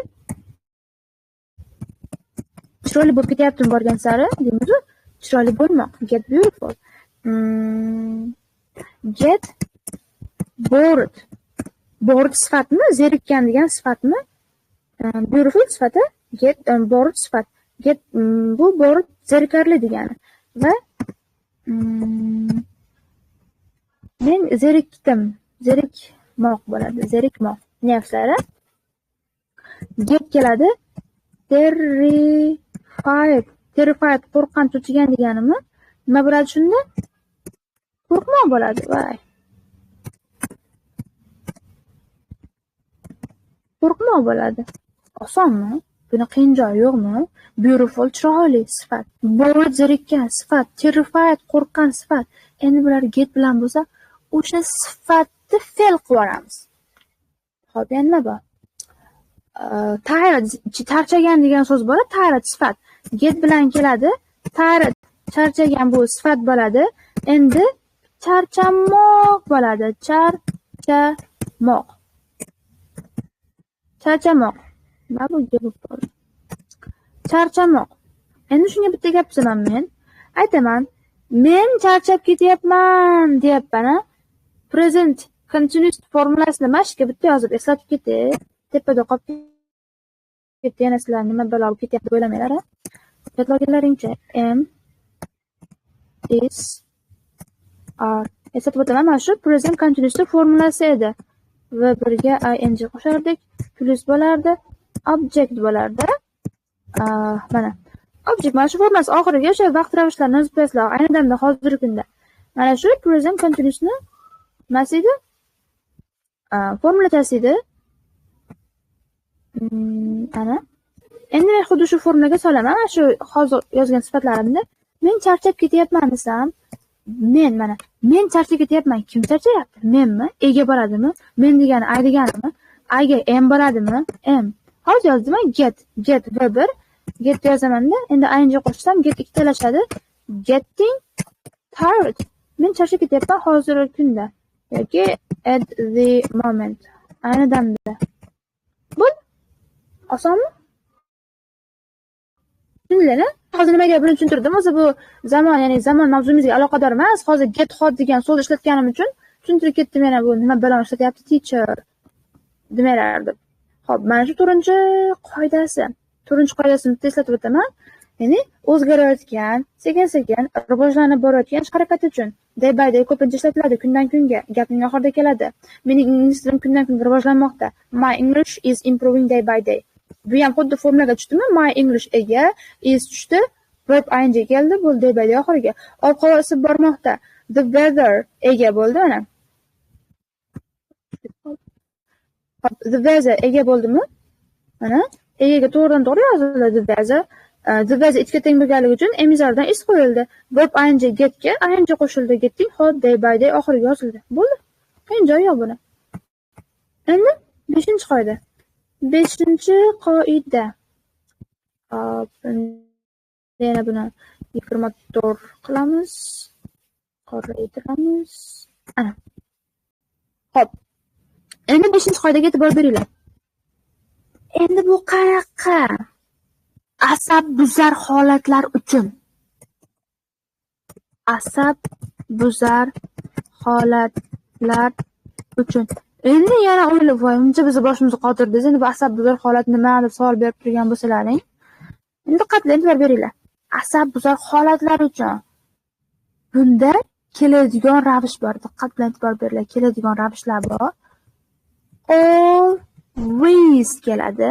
bo'lib ketyapti borgan sari, deymiz. Chiroyli bo'lmoq. Get beautiful. Get bored. Bored sifatmi? Zerikkan degan sifatmi? Beautiful sifati. Get bored sifat. Get bu bored zerikarli degani. Va men zerikdim. Zerikmoq bo'ladi. Zerikmoq. Nafslar. Get keladi. Terrified qo'rqqan, cho'chigan deganimi? Nima bo'ladi shunda? Qo'rqmoq bo'ladi. Voy. Qo'rqmoq bo'ladi. Osonmi? Buni qiyin joyi yo'qmi? Beautiful chiroyli sifat. Bored zerikkan sifat. Terrified qo'rqqan sifat. Endi bular get bilan bo'lsa, o'sha sifatni fe'l qilib yuboramiz. Xo'p, endi nima bor? Tired, charchagan degan so'z bo'ladi, tired sifat. Get bilan keladi. Tired, charchagan bu sifat bo'ladi. Endi charchamoq bo'ladi. Charchamoq. Charchamoq. Nima bu gap bo'ldi? Charchamoq. Endi shunga bitta gap chizaman men. Aytaman, men charchab ketyapman deyapman. Present continuous formulasini mashqga bitta yozib eslatib ketay. Tepada qolib ketdi, yana sizlar nima balo olib ketyapti deb o'ylamanglar. E'tiborlaringcha am is are eslatib o'taman. Mana shu present continuous formulasi edi. Va birga ing qo'shardik, plus bo'lardi, object bo'lardi. Mana object mana shu formulasi oxiriga o'sha vaqt ravishlarni yozib qo'yasizlar. Ayni damda hozirgi kunda mana shu present continuousni nimasi edi? Formulasi edi. Ana. Endi men xuddi shu formulaga solaman. Shu hozir yozgan sifatlarimni. Men charchab ketyapman desam, men charchab ketyapman. Kim charchayapti? Menmi? Ega bo'ladimi? Men degani ay deganimi? Ayga am bo'ladimi? Am. Hozir yozdim, get verb. Get yozaman-da. Endi ing qo'shsam get ikkitalashadi. Getting tired. Men charchab ketyapman hozirgi kunda yoki at the moment. Ayni damda. Bu osonmi? Tushundinglar? Hozir nimaga buni tushuntirdim? O'zi bu zamon, ya'ni zamon mavzumizga aloqador emas. Hozir get hot degan so'z ishlatganim uchun tushuntirib ketdim. Yana bu nima bilan ishlatyapti? Teacher demanglar deb. Xo'p, mana shu 4-qoidasi. 4-qoidasini eslatib o'taman. Ya'ni o'zgarayotgan, sekin-sekin rivojlanib borayotgan ish harakati uchun day by day ko'pincha ishlatiladi, kundan kunga, gapning oxirida keladi. Mening ingliz tilim kundan kunga rivojlanmoqda. My English is improving day by day. Bu ham xuddi formulaga tushdimi? My English ega, is tushdi, verb ing keldi, bo'ldi day by day oxiriga. Ob-havo isib bormoqda. The weather ega bo'ldi mana. The weather ega bo'ldimi? Mana egaga to'g'ridan-to'g'ri yozildi the weather. The weather itga teng bo'lganligi uchun emizardan is qo'yildi. Verb ing getga ing qo'shildi. Getting hot day by day oxiriga yozildi. Bo'ldi. Qiyin joyi yo'q buni. Endi 5-qoida. 5-qoida. Yana buni informator qilamiz. Qoraytiramiz. Ana. Xo'p. Endi 5-qoidaga e'tibor beringlar. Endi bu qanaqa? Asab buzar holatlar uchun. Asab buzar holatlar uchun. Endi yana o'ylab qo'yingchi, biz boshimizni qotirdik. Endi bu asab buzar holat nima deb savol berib turgan bo'lsalaring. Endi diqqatli e'tibor beringlar. Asab buzar holatlar uchun. Bunda keladigan ravish bor. Diqqat bilan e'tibor beringlar. Keladigan ravishlar bor. Always keladi.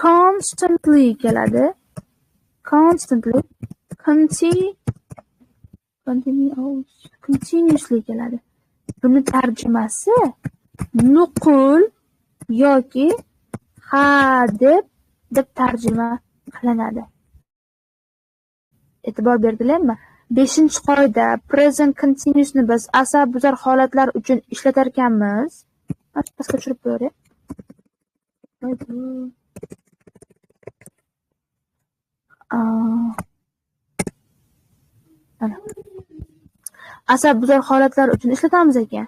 Constantly keladi. Constantly. Continuously keladi. Buni tarjimasi nuqul yoki hadeb deb tarjima qilinadi. E'tibor berdilarmi? 5-qoida present continuousni biz asab buzar holatlar uchun ishlatar ekanmiz. Pastga tushirib qo'ying. Asab buzar holatlar uchun ishlatamiz ekan.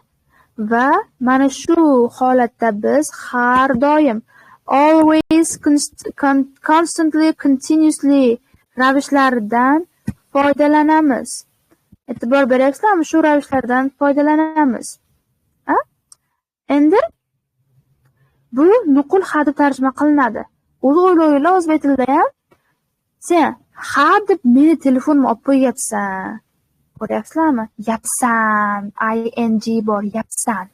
Va mana shu holatda biz har doim always, constantly, continuously ravishlardan foydalanamiz. E'tibor beryapsizlarmi? Shu ravishlardan foydalanamiz. Endi bu nuqul ha deb tarjima qilinadi. O'yla o'zbek tilida ham sen ha deb meni telefonimni olib qo'yyapsan. Ko'ryapsizlarmi? Yapsan, ing bor, yapsan.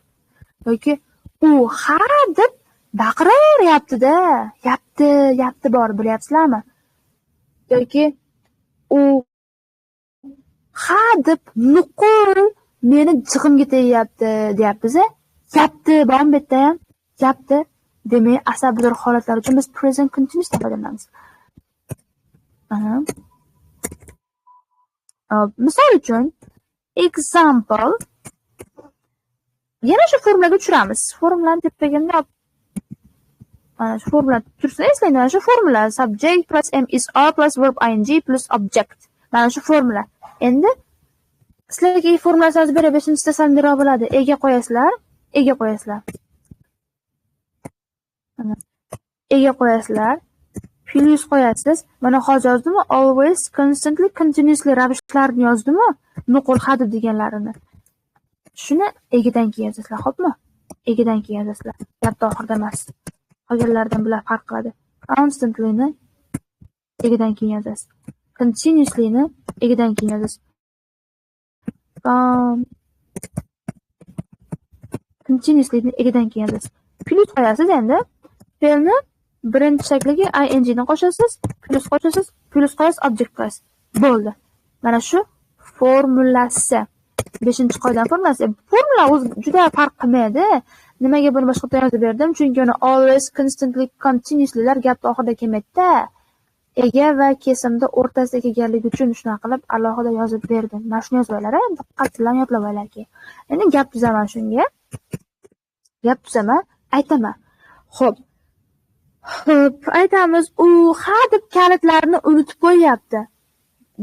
Yoki u ha deb baqiraveryapti-da. Yapti bor, bilyapsizlarmi? Yoki u ha deb nuqul meni jig'imga tegyapti, deyapmiz-a? Yapti, bormi bu yerda ham? Yapti. Demak, asab buzar holatlar uchun biz present continuous deb foydalanamiz. Misol uchun, Example. Yana shu formulaga tushiramiz. Formulani tepaga mana shu formula tursa eslaydi. Mana shu formula subject plus am is are plus verb ing plus object. Mana shu formula. Endi sizlarga formulasini berib 5-da samdiro bo'ladi. Ega qo'yasizlar. Mana ega qo'yasizlar. Plus qo'yasiz. Mana hozir yozdimmi? Always, constantly, continuously ravishlarni yozdimmi? Nuqul hadi deganlarini. Shuni egidan keyin yozasizlar, xo'pmi? Egidan keyin yozasizlar. Gapda oxirida emas. Qolganlardan bular farq qiladi. Constantly ni egidan keyin yozasiz. Continuously ni egidan keyin yozasiz. Continuously ni egidan keyin yozasiz. Plus qo'yasiz endi. Fe'lni birinchi shakliga ing ni qo'shasiz, plus qo'shasiz, plus qo'yasiz, object qo'yasiz. Bo'ldi. Mana shu formulasi. 5-qoidaning formulasi. Formula o'zi juda farq qilmaydi. Nimaga buni boshqa yozib berdim? Chunki uni always, constantly, continuouslylar gapda oxirida kelmaydi-da. Ega va kesimda o'rtasida kelganligi uchun shunaqa qilib alohida yozib berdim. Mana shuni yozib olar, diqqat bilan yodlab olarki. Endi gap tuzaman shunga. Gap tuzaman, aytaman. Xo'p, aytamiz, u hadeb kalitlarni unutib qo'yapti.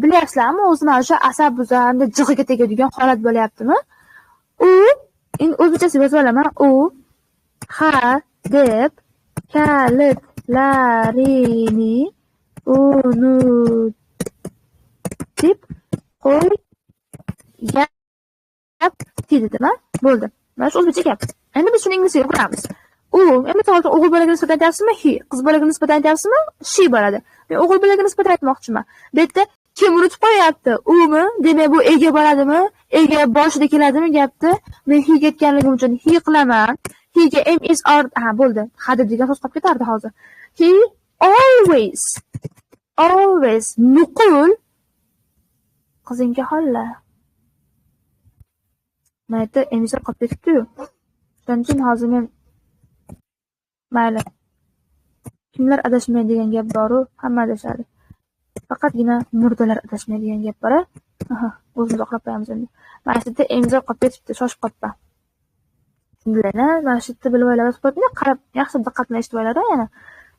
Bilasizlarmi, o'zi mana shu asab buzarda jig'iga tegadigan holat bo'lyaptimi? U o'zbekchasiga yozib olaman. U hadeb kalitlarini unutib qo'yapti dedimi? Bo'ldi. Mana shu o'zbekcha gap. Endi biz shuni inglizchaga quramiz. Misol uchun o'g'il bolaga nisbatan aytyapsizmi? He. Qiz bolaga nisbatan aytyapsizmi? She bo'ladi. Men o'g'il bolaga nisbatan aytmoqchiman. Bu yerda kim unutib qo'yapti? Umi? Demak, bu ega bo'ladimi? Ega boshida keladimi gapni? Men he ketganligim uchun he qilaman. He ga am is are bo'ldi. Hadeb degan so'z qolib ketardi hozir. He always nuqul qizingga holla. Mayda emizor qolib ketibdi-yu. Shuning uchun hozir men mayli. Kimlar adashmaydi degan gap bor-u, hamma adashadi. Faqatgina murdalar adashmaydigan gap bor-a? O'zimiz oqlab qo'yamiz endi. Mana shu yerda emizor qolib ketibdi, shoshib qolibman. Shundaylar, mana shu yerda bilib oylab o'tibdi, qarab, yaxshi diqqat bilan eshitib oylar yana.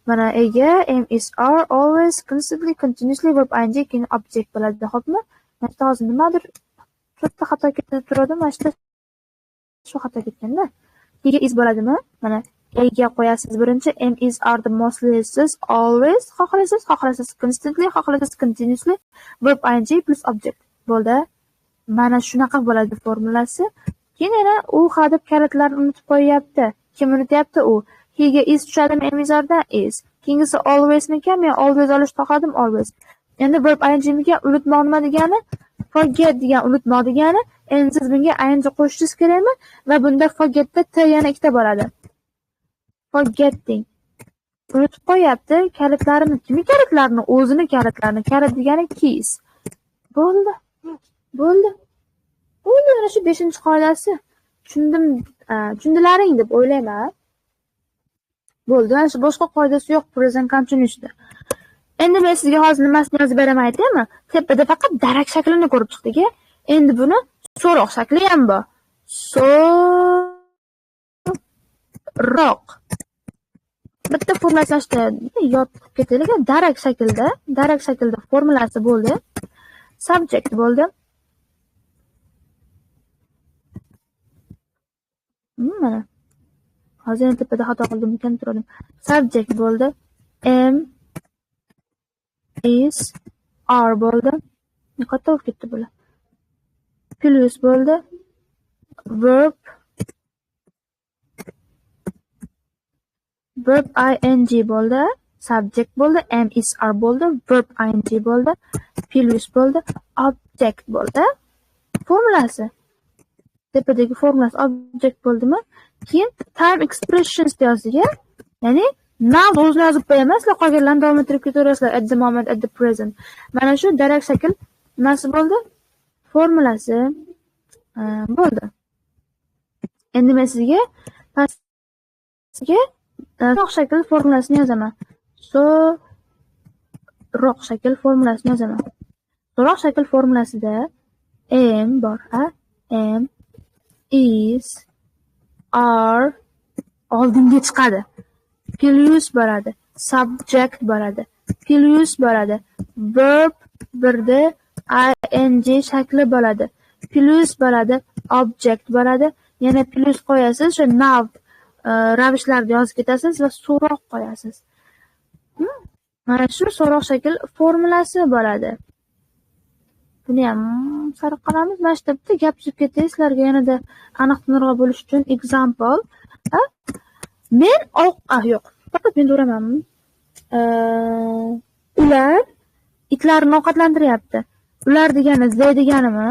Mana ega, am is are, always, constantly, continuously, verb ing keyin object bo'ladi, xo'pmi? Mana shu hozir nimadir to'rtta xato ketib turadi, mana shu xato ketganda. Ega is bo'ladimi? Mana ega qo'yasiz birinchi, am is are the mostlysiz, always, xohlasiz, constantly, xohlasiz, continuously, verb ing plus object. Bo'ldi. Mana shunaqa bo'ladi formulasi. Keyin yana u hadeb kalitlarni unutib qo'yapti. Kim unutyapti u? He ga is tushadimi am is are da is. Keyingisi always mikan? Men always olish toqadim always. Endi verb ing mikan? Unutmoq nima degani? Forget degan unutmoq degani. Endi siz bunga ing qo'shishingiz kerakmi? Va bunda forgetda t yana ikkita bo'ladi. Forgetting. Unutib qo'yapti kalitlarini. Kimi kalitlarini? O'zini kalitlarini. Kalit degani keys. Bo'ldi. Mana shu 5-qoidasi. Tushundilaring deb o'ylayman. Bo'ldi. Mana shu boshqa qoidasi yo'q present continuous'da. Endi men sizga hozir nimasini yozib beraman aytaymi? Tepada faqat darak shaklini ko'rib chiqdik. Endi buni so'roq shakli ham bor. So'roq. Bitta formulasini yodib ketaylik. Darak shaklda formulasi bo'ldi. Subject bo'ldi. Mana. Hozir tepada xato qildim, ekan turdim. Subject bo'ldi. Am is are bo'ldi. Niqatda o'tib ketdi bular. Plus bo'ldi. Verb ing bo'ldi. Subject bo'ldi. Am is are bo'ldi. Verb ing bo'ldi. Plus bo'ldi. Object bo'ldi. Formulasi. Tepadagi formulasi object bo'ldimi? Keyin time expressions yozdik. Ya'ni now o'zini yozib qo'yamiz, qolganlarni davom ettirib ketaverasizlar. At the moment, at the present. Mana shu darak shakl nasi bo'ldi? Formulasi bo'ldi. Endi men sizga roq shakl formulasini yozaman. Roq shakl formulasida am bor, am, is, are oldinga chiqadi. Plus bo'ladi, subject bo'ladi, plus bo'ladi, verb birda ing shakli bo'ladi, plus bo'ladi, object bo'ladi, yana plus qo'yasiz, o'sha now ravishlarda yozib ketasiz va so'roq qo'yasiz. Mana shu so'roq shakl formulasi bo'ladi. Buni ham sarf qilamiz. Mana shu bitta gap tuzib ketdi. Sizlarga yanada aniq tushunarli bo'lish uchun example. Men yo'q. Faqat men o'ramanmi? Ular itlarni ovqatlantiryapti. Ular degani they deganimi?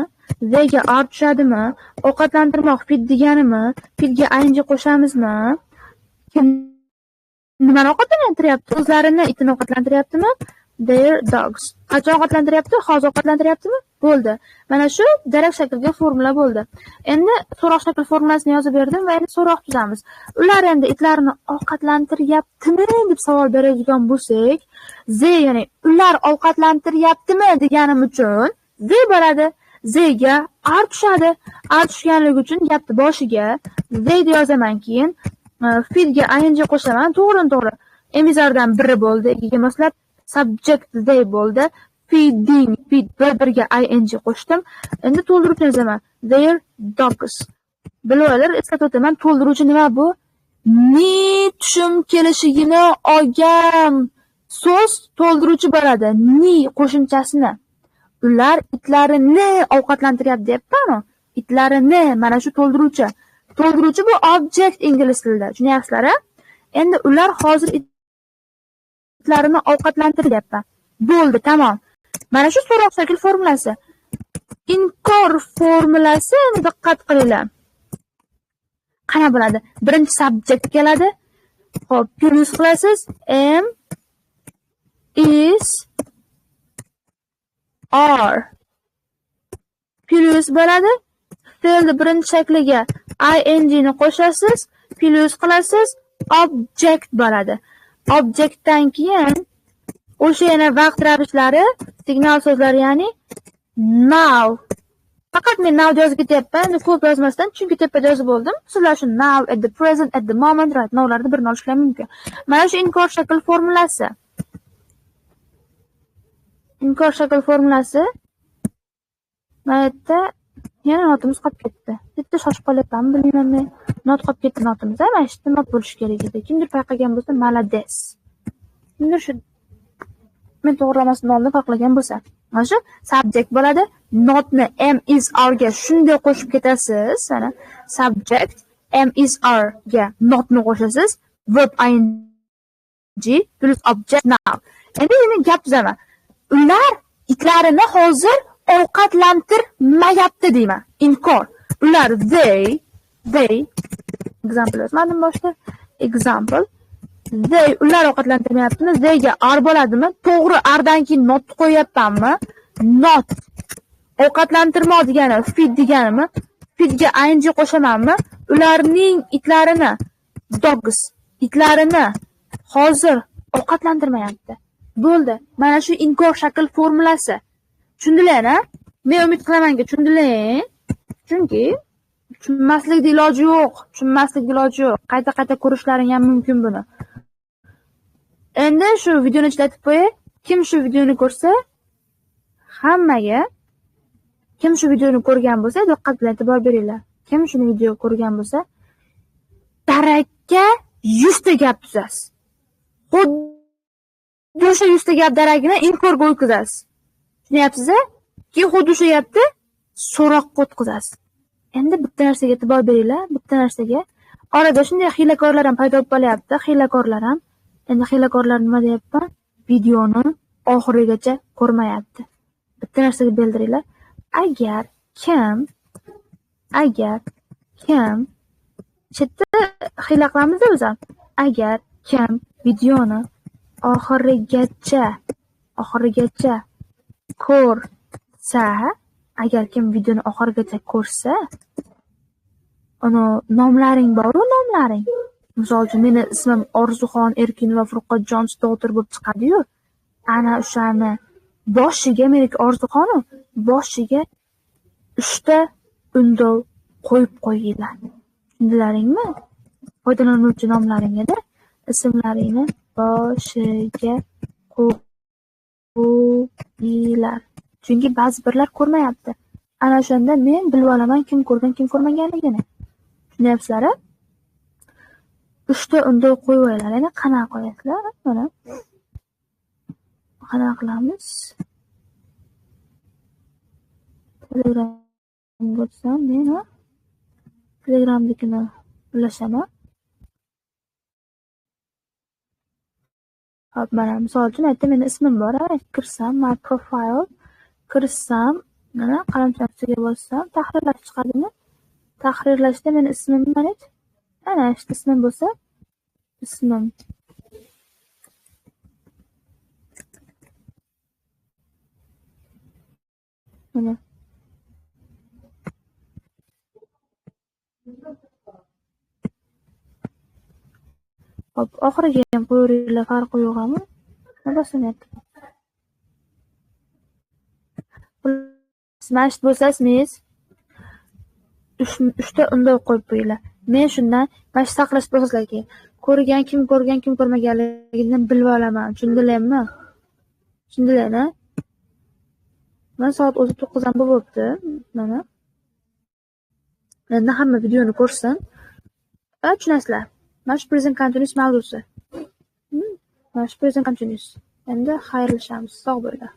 Theyga are tushadimi? Ovqatlantirmoq feed deganimi? Feedga ing qo'shamizmi? Kim nimani ovqatlantiryapti? O'zlarini itini ovqatlantiryaptimi? Their dogs. Qachon ovqatlantiryapti? Hozir ovqatlantiryaptimi? Bo'ldi. Mana shu darak shaklga formula bo'ldi. Endi so'roq shakl formulasini yozib berdim va endi so'roq tuzamiz. Ular endi itlarni ovqatlantiryaptimi deb savol beradigan bo'lsak, they ya'ni ular ovqatlantiryaptimi deganim uchun they bo'ladi. Theyga are tushadi. Are tushganligi uchun gapni boshiga they deb yozaman, keyin feedga ing qo'shaman. To'g'ri. Emizardan biri bo'ldi. Egiga moslab subject they bo'ldi. Feeding, feed birga ing qo'shdim. Endi to'ldiruvchi yozaman. Their dogs. Bilaverar, eslatib o'taman. To'ldiruvchi nima bu? Ni tushum kelishigini olgan so'z to'ldiruvchi bo'ladi. Ni qo'shimchasini. Ular itlarini ovqatlantiryapti deyapman. Itlarini, mana shu to'ldiruvchi. To'ldiruvchi bu object ingliz tilida. Tushunyapsizlar? Endi ular hozir itlarini ovqatlantiryapti. Bo'ldi, tamom. Mana shu so'roq shakl formulasi. Inkor formulasi, diqqat qilinglar. Qana bo'ladi? Birinchi subject keladi. Xo'p, plus qilasiz. Am, is, are. Plus bo'ladi. Fe'l birinchi shakliga ing ni qo'shasiz, plus qilasiz, object bo'ladi. Objectdan keyin o'sha yana vaqt ravishlari, signal so'zlari, ya'ni now. Faqat men now yozib ketyapman, ko'p yozmasdan, chunki tepada yozib oldim. Sizlar shu now, at the present, at the moment, right now'larni birini olishlar mumkin. Mana shu inkor shakl formulasi. Inkor shakl formulasi. Mana yerda yana notimiz qolib ketdi. Bitta shoshib qolyapmanmi, bilmayman men. Not qolib ketdi notimiz. Mana shu not bo'lishi kerak edi. Kimdir payqagan bo'lsa, malades. Kimdir shu men to'g'rilamasdan oldin farqlagan bo'lsa, mana shu subject bo'ladi. Notni am is are ga shunday qo'shib ketasiz. Mana subject am is are ga notni qo'shasiz. Verb ing plus object now. Endi men gap tuzaman. Ular itlarini hozir ovqatlantirmayapti deyman. Inkor. Ular they example yozmadim boshda. Example they ular ovqatlantirmayaptimi? Theyga are bo'ladimi? To'g'ri, ardan keyin not qo'yapmanmi? Not. Ovqatlantirmoq degani feed deganimi? Feedga ing qo'shamanmi? Ularning itlarini dogs itlarini hozir ovqatlantirmayapti. Bo'ldi. Mana shu inkor shakl formulasi. Tushundilar-a? Men umid qilamanki tushundilar. Chunki tushunmaslikda iloji yo'q. Qayta ko'rishlaring ham mumkin buni. Endi shu videoni ishlatib qo'yay. Kim shu videoni ko'rsa, hammaga kim shu videoni ko'rgan bo'lsa, diqqat bilan e'tibor beringlar. Kim shuni video ko'rgan bo'lsa, darakka 100 ta gap tuzasiz. Xuddi o'sha 100 ta gap darakini inkorga o'tkazasiz. Tushunyapsiz-a? Keyin xuddi o'sha gapni so'roqqa o'tkazasiz. Endi bitta narsaga e'tibor beringlar, bitta narsaga. Orada shunday hiylakorlar ham paydo bo'lib qolyapti, hiylakorlar ham. Endi hiylakorlar nima deyapman? Videoni oxirigacha ko'rmayapti. Bitta narsaga bildiringlar. Agar kim chetda hiyla qilamiz o'zi. Agar kim videoni oxirigacha ko'rsa, agar kim videoni oxirigacha ko'rsa, uni nomlaring bor-ku, nomlaring. Misol uchun meni ismim Orzuxon Erkinova Furqatjon Stotir bo'lib chiqadi-yu. Ana o'shani boshiga meniki Orzuxonu, boshiga 3 ta undov qo'yib qo'yinglar. Tushundilaringmi? Foydalanuvchi nomlaringizda ismlaringni boshiga qo'yinglar. Chunki ba'zi birlar ko'rmayapti. Ana o'shanda men bilib olaman kim ko'rgan, kim ko'rmaganligini. Tushunyapsizlar? 3 ta undov qo'yib qo'yinglar. Endi qanaqa qo'yasizlar? Mana. Qanaqa qilamiz? Telegram bo'lsam, men Telegramnikini ulashaman. Hop, mana misol uchun aytdim, meni ismim bor, kirsam, my profile, kirsam, mana qalamchasiga bossam, tahrirlash chiqadimi? Tahrirlashda meni ismim mana, ana işte ismim bo'lsa, ismim. Mana. Hop, oxiriga ham qo'yaveringlar, farqi yo'qmi? Bosyapti. Smash bo'lsa ismingiz 3 ta undov qo'yib qo'yinglar. Men shundan mana saqlash bo'lsizlarga ko'rgan, kim ko'rmaganligini bilib olaman. Tushundilarmi? Tushundilarmi? Mana soat o'zi 9 ham bo'libdi. Mana. Endi hamma videoni ko'rsin. Tushunasizlar. Mana shu present continuous mavzusi. Mana shu present continuous. Endi xayrlashamiz. Sog' bo'linglar.